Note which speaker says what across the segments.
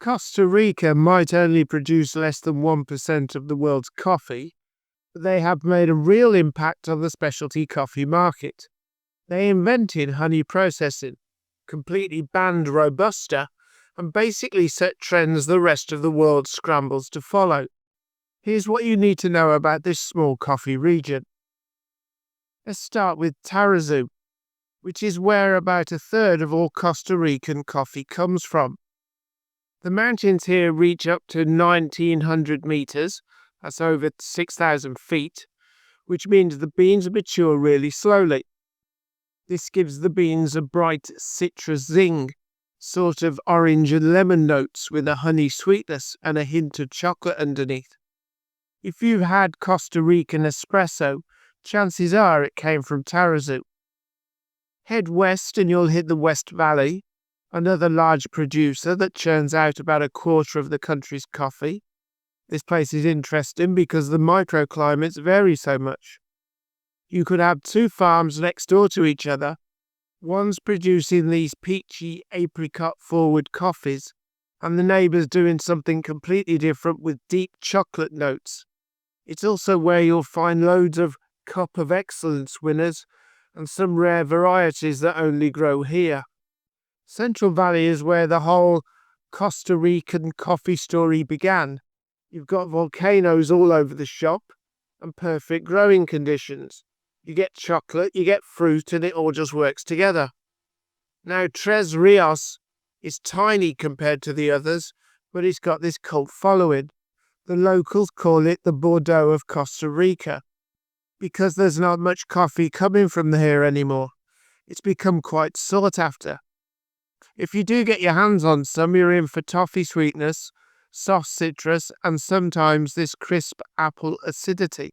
Speaker 1: Costa Rica might only produce less than 1% of the world's coffee, but they have made a real impact on the specialty coffee market. They invented honey processing, completely banned Robusta, and basically set trends the rest of the world scrambles to follow. Here's what you need to know about this small coffee region. Let's start with Tarrazú, which is where about a third of all Costa Rican coffee comes from. The mountains here reach up to 1,900 meters, that's over 6,000 feet, which means the beans mature really slowly. This gives the beans a bright citrus zing, sort of orange and lemon notes with a honey sweetness and a hint of chocolate underneath. If you've had Costa Rican espresso, chances are it came from Tarrazú. Head west and you'll hit the West Valley, another large producer that churns out about a quarter of the country's coffee. This place is interesting because the microclimates vary so much. You could have two farms next door to each other. One's producing these peachy apricot-forward coffees, and the neighbour's doing something completely different with deep chocolate notes. It's also where you'll find loads of Cup of Excellence winners and some rare varieties that only grow here. Central Valley is where the whole Costa Rican coffee story began. You've got volcanoes all over the shop and perfect growing conditions. You get chocolate, you get fruit, and it all just works together. Now, Tres Rios is tiny compared to the others, but it's got this cult following. The locals call it the Bordeaux of Costa Rica, because there's not much coffee coming from here anymore. It's become quite sought after. If you do get your hands on some, you're in for toffee sweetness, soft citrus, and sometimes this crisp apple acidity.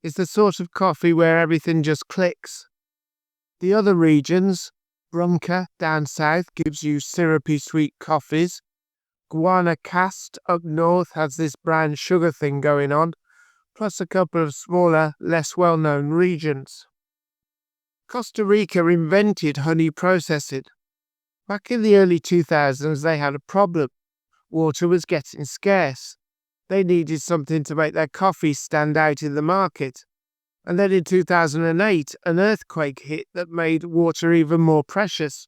Speaker 1: It's the sort of coffee where everything just clicks. The other regions, Brunca down south gives you syrupy sweet coffees. Guanacaste up north has this brown sugar thing going on, plus a couple of smaller, less well-known regions. Costa Rica invented honey processing. Back in the early 2000s, they had a problem. Water was getting scarce. They needed something to make their coffee stand out in the market. And then in 2008, an earthquake hit that made water even more precious.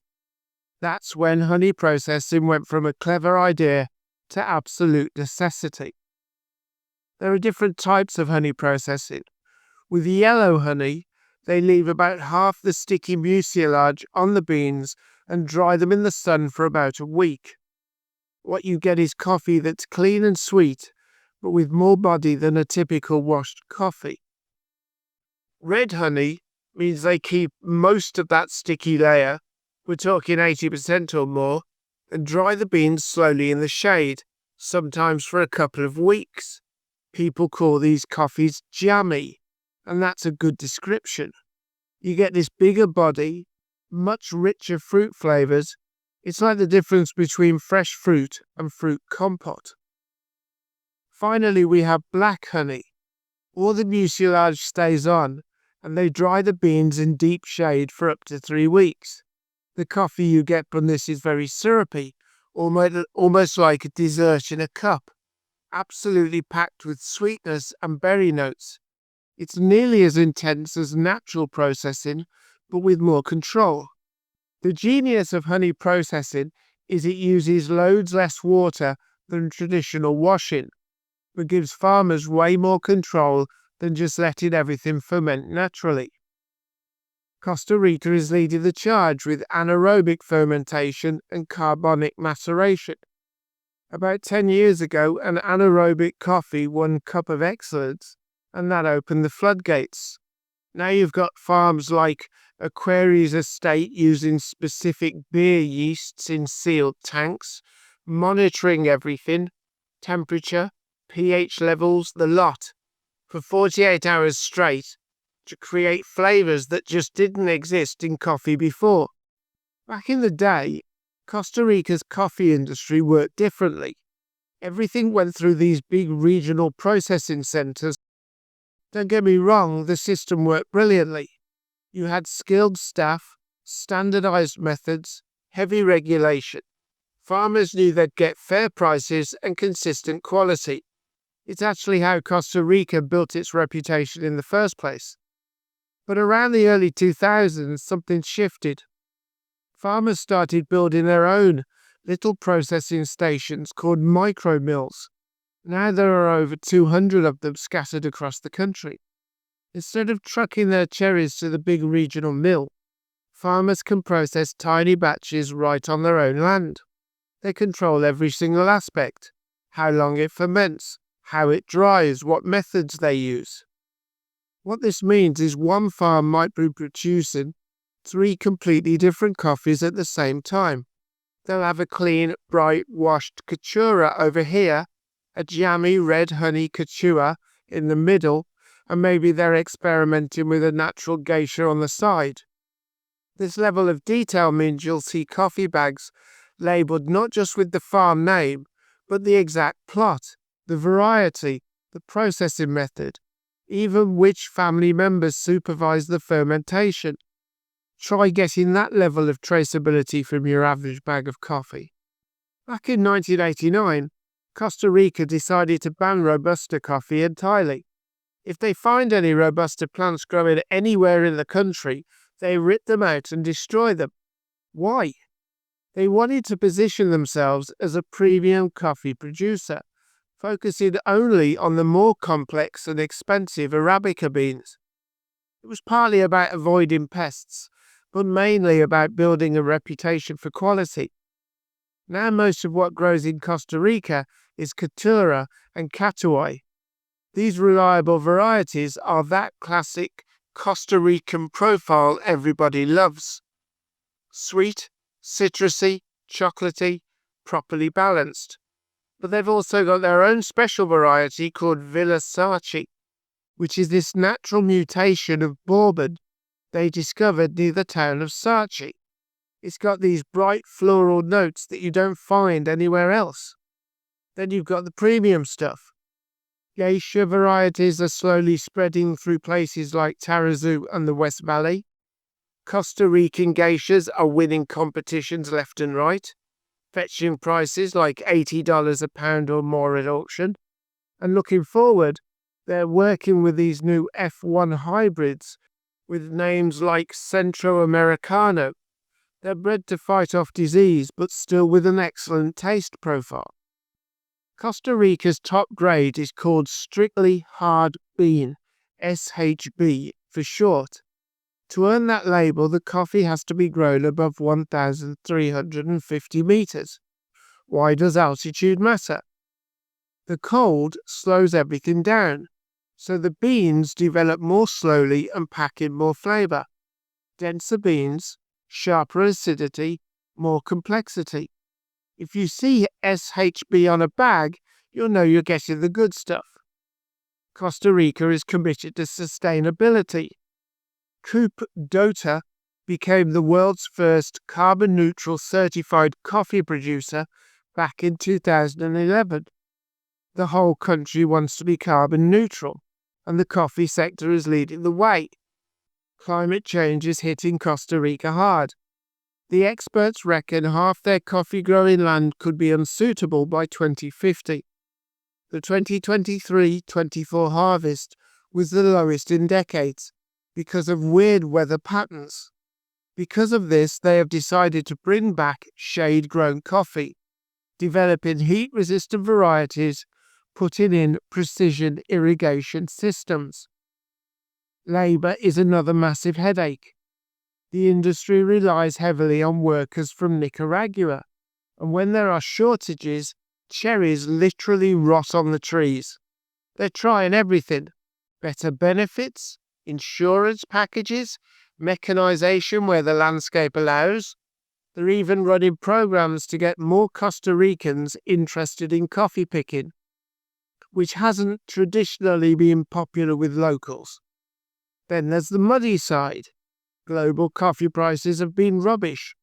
Speaker 1: That's when honey processing went from a clever idea to absolute necessity. There are different types of honey processing. With yellow honey, they leave about half the sticky mucilage on the beans and dry them in the sun for about a week. What you get is coffee that's clean and sweet, but with more body than a typical washed coffee. Red honey means they keep most of that sticky layer, we're talking 80% or more, and dry the beans slowly in the shade, sometimes for a couple of weeks. People call these coffees jammy, and that's a good description. You get this bigger body, much richer fruit flavours. It's like the difference between fresh fruit and fruit compote. Finally, we have black honey. All the mucilage stays on, and they dry the beans in deep shade for up to 3 weeks. The coffee you get from this is very syrupy, almost like a dessert in a cup, absolutely packed with sweetness and berry notes. It's nearly as intense as natural processing, but with more control. The genius of honey processing is it uses loads less water than traditional washing, but gives farmers way more control than just letting everything ferment naturally. Costa Rica is leading the charge with anaerobic fermentation and carbonic maceration. About 10 years ago, an anaerobic coffee won Cup of Excellence, and that opened the floodgates. Now you've got farms like Aquarius Estate using specific beer yeasts in sealed tanks, monitoring everything, temperature, pH levels, the lot, for 48 hours straight, to create flavours that just didn't exist in coffee before. Back in the day, Costa Rica's coffee industry worked differently. Everything went through these big regional processing centres. Don't get me wrong, the system worked brilliantly. You had skilled staff, standardised methods, heavy regulation. Farmers knew they'd get fair prices and consistent quality. It's actually how Costa Rica built its reputation in the first place. But around the early 2000s, something shifted. Farmers started building their own little processing stations called micromills. Now there are over 200 of them scattered across the country. Instead of trucking their cherries to the big regional mill, farmers can process tiny batches right on their own land. They control every single aspect: how long it ferments, how it dries, what methods they use. What this means is one farm might be producing 3 completely different coffees at the same time. They'll have a clean, bright, washed Caturra over here, a jammy red honey Caturra in the middle, and maybe they're experimenting with a natural geisha on the side. This level of detail means you'll see coffee bags labelled not just with the farm name, but the exact plot, the variety, the processing method, even which family members supervise the fermentation. Try getting that level of traceability from your average bag of coffee. Back in 1989, Costa Rica decided to ban Robusta coffee entirely. If they find any Robusta plants growing anywhere in the country, they rip them out and destroy them. Why? They wanted to position themselves as a premium coffee producer, focusing only on the more complex and expensive Arabica beans. It was partly about avoiding pests, but mainly about building a reputation for quality. Now most of what grows in Costa Rica is Caturra and Catuai. These reliable varieties are that classic Costa Rican profile everybody loves. Sweet, citrusy, chocolatey, properly balanced. But they've also got their own special variety called Villa Sarchi, which is this natural mutation of Bourbon they discovered near the town of Sarchi. It's got these bright floral notes that you don't find anywhere else. Then you've got the premium stuff. Geisha varieties are slowly spreading through places like Tarrazú and the West Valley. Costa Rican geishas are winning competitions left and right, fetching prices like $80 a pound or more at auction. And looking forward, they're working with these new F1 hybrids with names like Centro Americano. They're bred to fight off disease, but still with an excellent taste profile. Costa Rica's top grade is called Strictly Hard Bean, SHB for short. To earn that label, the coffee has to be grown above 1,350 meters. Why does altitude matter? The cold slows everything down, so the beans develop more slowly and pack in more flavor. Denser beans, sharper acidity, more complexity. If you see SHB on a bag, you'll know you're getting the good stuff. Costa Rica is committed to sustainability. Coupe Dota became the world's first carbon-neutral certified coffee producer back in 2011. The whole country wants to be carbon neutral, and the coffee sector is leading the way. Climate change is hitting Costa Rica hard. The experts reckon half their coffee growing land could be unsuitable by 2050. The 2023-24 harvest was the lowest in decades because of weird weather patterns. Because of this, they have decided to bring back shade-grown coffee, developing heat-resistant varieties, putting in precision irrigation systems. Labour is another massive headache. The industry relies heavily on workers from Nicaragua, and when there are shortages, cherries literally rot on the trees. They're trying everything: better benefits, insurance packages, mechanization where the landscape allows. They're even running programs to get more Costa Ricans interested in coffee picking, which hasn't traditionally been popular with locals. Then there's the muddy side. Global coffee prices have been rubbish,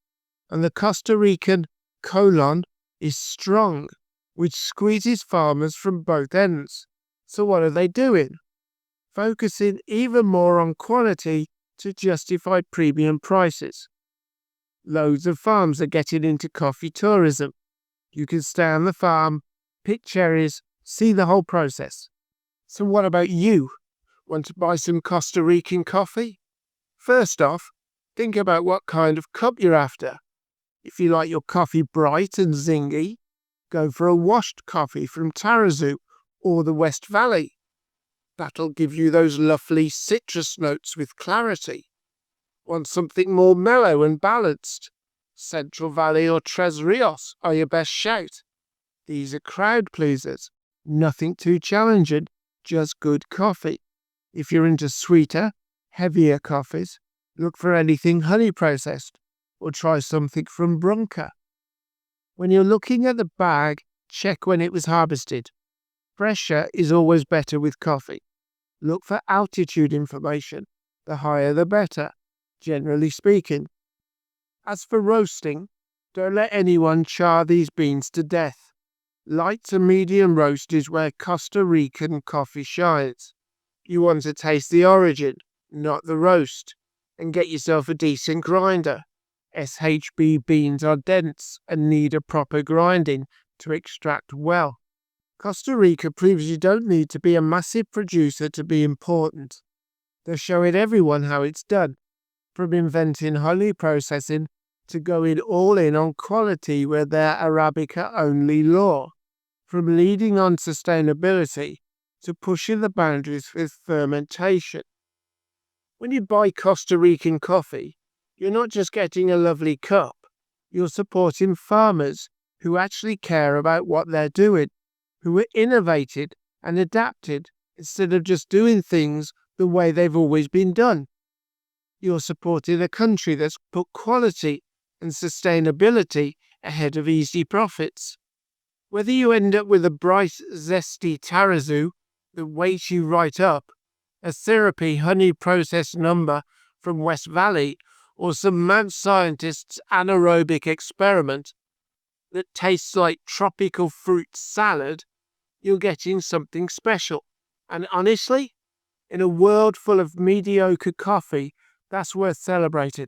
Speaker 1: and the Costa Rican colon is strong, which squeezes farmers from both ends. So what are they doing? Focusing even more on quality to justify premium prices. Loads of farms are getting into coffee tourism. You can stay on the farm, pick cherries, see the whole process. So what about you? Want to buy some Costa Rican coffee? First off, think about what kind of cup you're after. If you like your coffee bright and zingy, go for a washed coffee from Tarrazú or the West Valley. That'll give you those lovely citrus notes with clarity. Want something more mellow and balanced? Central Valley or Tres Rios are your best shout. These are crowd pleasers. Nothing too challenging, just good coffee. If you're into sweeter, heavier coffees, look for anything honey processed or try something from Brunca. When you're looking at the bag, check when it was harvested. Fresher is always better with coffee. Look for altitude information. The higher the better, generally speaking. As for roasting, don't let anyone char these beans to death. Light to medium roast is where Costa Rican coffee shines. You want to taste the origin, not the roast, and get yourself a decent grinder. SHB beans are dense and need a proper grinding to extract well. Costa Rica proves you don't need to be a massive producer to be important. They're showing everyone how it's done, from inventing honey processing to going all in on quality with their Arabica-only law, from leading on sustainability to pushing the boundaries with fermentation. When you buy Costa Rican coffee, you're not just getting a lovely cup, you're supporting farmers who actually care about what they're doing, who are innovated and adapted instead of just doing things the way they've always been done. You're supporting a country that's put quality and sustainability ahead of easy profits. Whether you end up with a bright, zesty Tarrazú that wakes you right up, a therapy honey processed number from West Valley, or some mad scientist's anaerobic experiment that tastes like tropical fruit salad, you're getting something special. And honestly, in a world full of mediocre coffee, that's worth celebrating.